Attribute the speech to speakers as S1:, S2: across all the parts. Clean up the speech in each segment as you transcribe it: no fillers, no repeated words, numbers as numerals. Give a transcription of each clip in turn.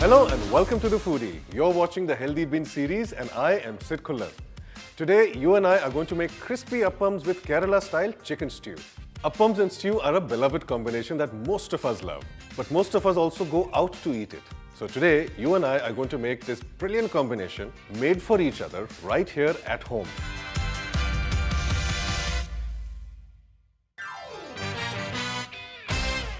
S1: Hello and welcome to The Foodie. You're watching the Healthy Bin series and I am Sid Kullar. Today, you and I are going to make crispy appams with Kerala-style chicken stew. Appams and stew are a beloved combination that most of us love, but most of us also go out to eat it. So today, you and I are going to make this brilliant combination made for each other right here at home.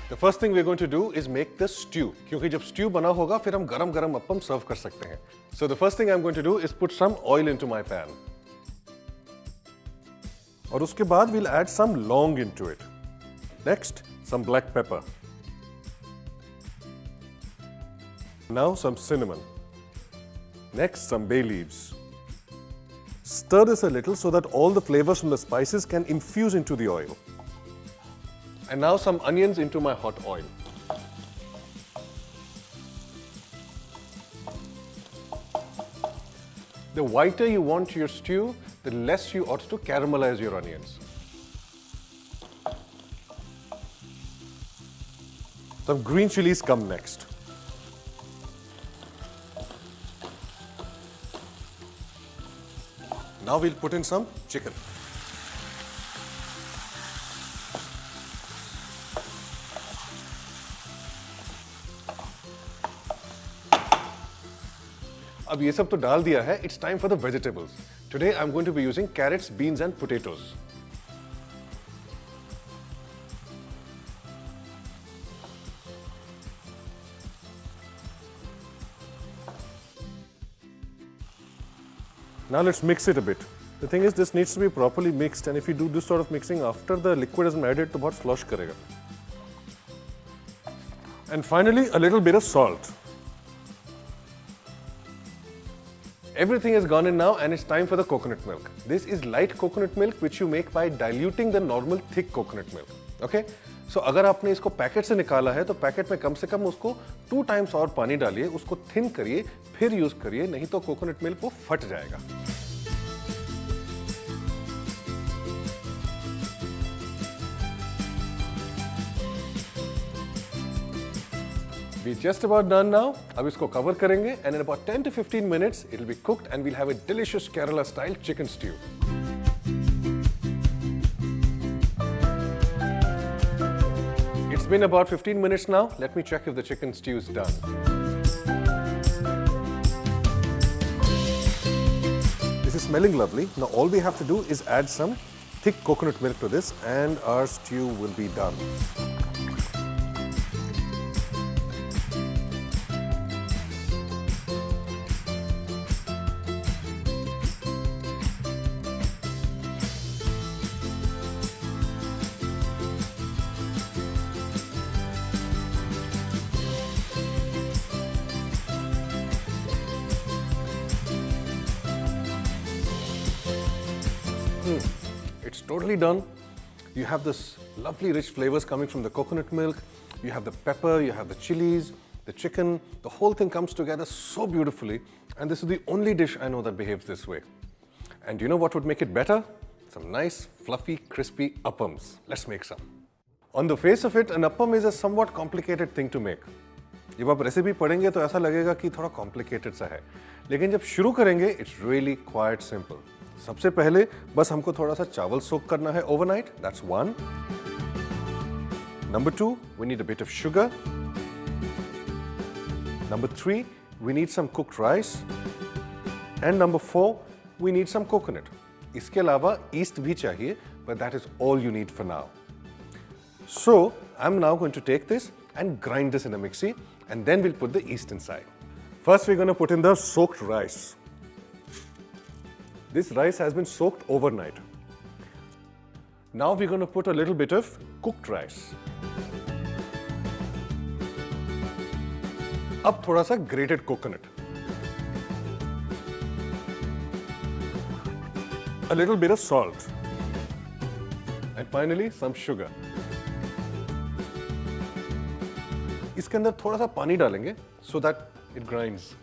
S1: The first thing we're going to do is make the stew. क्योंकि जब stew बना होगा फिर हम गरम-गरम appam serve कर सकते हैं. So the first thing I'm going to do is put some oil into my pan. और उसके बाद we'll add some लौंग into it. Next, some black pepper. Now some cinnamon. Next, some bay leaves. Stir this a little so that all the flavors from the spices can infuse into the oil. And now some onions into my hot oil. The whiter you want your stew, the less you ought to caramelize your onions. Some green chilies come next. Now we'll put in some chicken. अब ये सब तो डाल दिया है, it's time for the vegetables. Today I'm going to be using carrots, beans and potatoes. Now let's mix it a bit. The thing is, this needs to be properly mixed, and if you do this sort of mixing after the liquid is added, तो बहुत slosh करेगा. And finally, a little bit of salt. Everything has gone in now and it's time for the coconut milk. This is light coconut milk which you make by diluting the normal thick coconut milk. Okay? So अगर आपने इसको packet से निकाला है तो packet में कम से कम उसको 2 times और पानी डालिए, उसको थिन करिए, फिर यूज करिए, नहीं तो कोकोनट मिल्क वो फट जाएगा. We're just about done now. अब इसको cover करेंगे and in about 10 to 15 minutes it'll be cooked and we'll have a delicious Kerala style chicken stew. It's been about 15 minutes now. Let me check if the chicken stew is done. This is smelling lovely. Now all we have to do is add some thick coconut milk to this and our stew will be done. It's totally done. You have this lovely rich flavors coming from the coconut milk. You have the pepper, you have the chilies, the chicken. The whole thing comes together so beautifully. And this is the only dish I know that behaves this way. And you know what would make it better? Some nice, fluffy, crispy appams. Let's make some. On the face of it, an appam is a somewhat complicated thing to make. जब आप recipe पढ़ेंगे तो ऐसा लगेगा कि थोड़ा complicated सा है, लेकिन जब शुरू करेंगे इट्स रियली क्वाइट सिंपल. सबसे पहले बस हमको थोड़ा सा चावल सोक करना है overnight. That's 1. Number 2, we need a bit of sugar. Number 3, we need some cooked rice. And number 4, we need some coconut. इसके अलावा yeast भी चाहिए, but that is all you need for now. So, I'm now going to take this and grind this in a mixie, and then we'll put the yeast inside. First, we're going to put in the soaked rice. This rice has been soaked overnight. Now we're going to put a little bit of cooked rice. अब थोड़ा सा grated coconut. A little bit of salt. And finally some sugar. इसके अंदर थोड़ा सा पानी डालेंगे so that it grinds.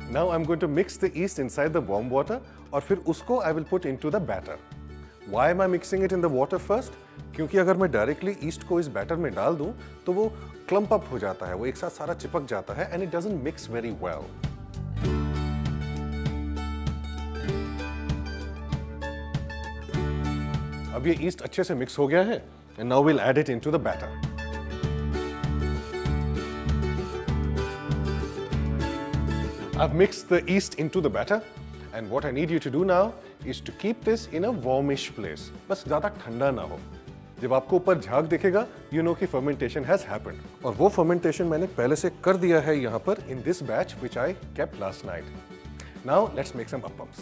S1: Now I'm going to mix the yeast inside the warm water और फिर उसको I will put into the batter. Why am I mixing it in the water first? क्योंकि अगर मैं डायरेक्टली ईस्ट को इस batter में डाल दूं तो वो क्लम्प अप हो जाता है, वो एक साथ सारा चिपक जाता है and it doesn't mix very well. अब ये ईस्ट अच्छे से मिक्स हो गया है and now we'll add it into the batter. I've mixed the yeast into the batter and what I need you to do now is to keep this in a warmish place. बस ज़्यादा ठंडा ना हो. जब आपको ऊपर झाग दिखेगा, you know कि fermentation has happened. और वो fermentation मैंने पहले से कर दिया है यहाँ पर in this batch which I kept last night. Now let's make some appams.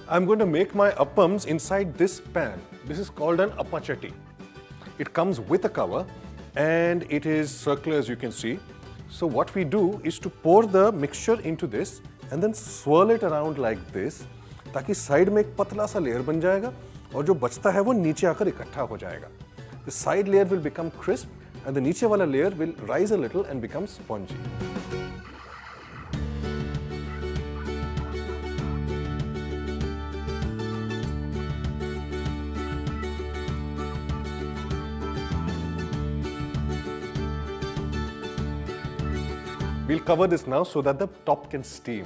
S1: I'm going to make my appams inside this pan. This is called an appachatti. It comes with a cover and it is circular as you can see. So what we do is to pour the mixture into this and then swirl it around like this ताकि side में एक पतला सा layer बन जाएगा और जो बचता है वो नीचे आकर इकट्ठा हो जाएगा. The side layer will become crisp and the नीचे वाला layer will rise a little and become spongy. We'll cover this now so that the top can steam.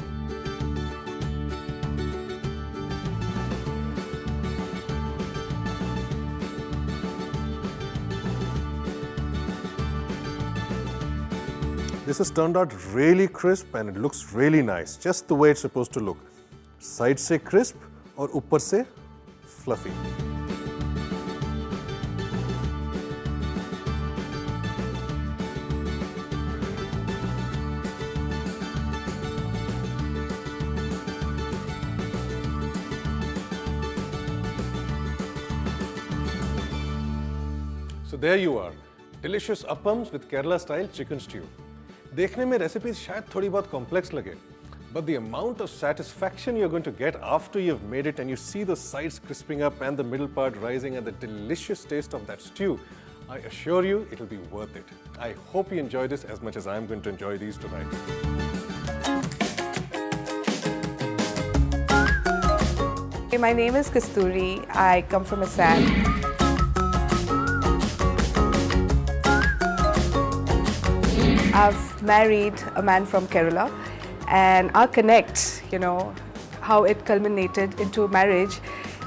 S1: This has turned out really crisp and it looks really nice, just the way it's supposed to look. Side से crisp और ऊपर से fluffy. So there you are, delicious appams with Kerala style chicken stew. देखने में recipes शायद थोड़ी बहुत complex लगे, but the amount of satisfaction you're going to get after you've made it and you see the sides crisping up and the middle part rising and the delicious taste of that stew, I assure you it'll be worth it. I hope you enjoy this as much as I'm going to enjoy these tonight.
S2: My name is Kasturi. I come from Assam. I've married a man from Kerala, and our connect, how it culminated into marriage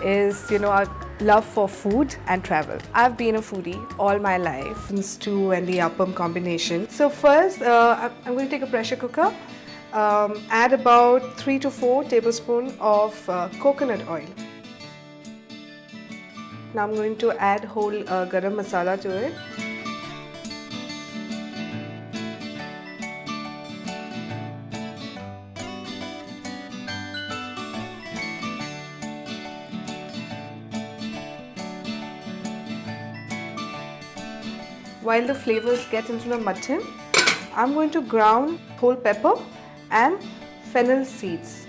S2: is, our love for food and travel. I've been a foodie all my life, the stew and the appam combination. So first, I'm going to take a pressure cooker, add about 3 to 4 tablespoons of coconut oil. Now I'm going to add whole garam masala to it. While the flavors get into the mutton, I'm going to ground whole pepper and fennel seeds.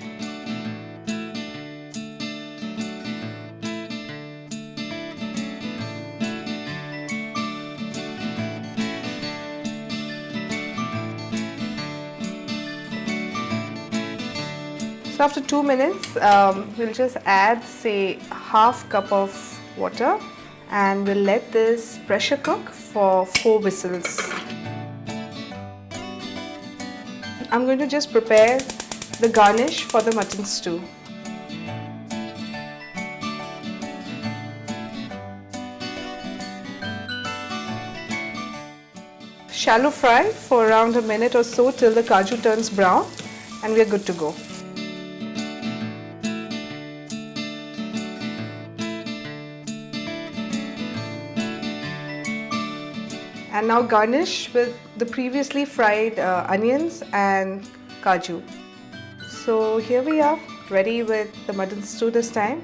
S2: So after 2 minutes, we'll just add say half cup of water and we'll let this pressure cook for 4 whistles. I'm going to just prepare the garnish for the mutton stew. Shallow fry for around a minute or so till the kaju turns brown and we are good to go. And now garnish with the previously fried onions and kaju. So here we are, ready with the mutton stew this time.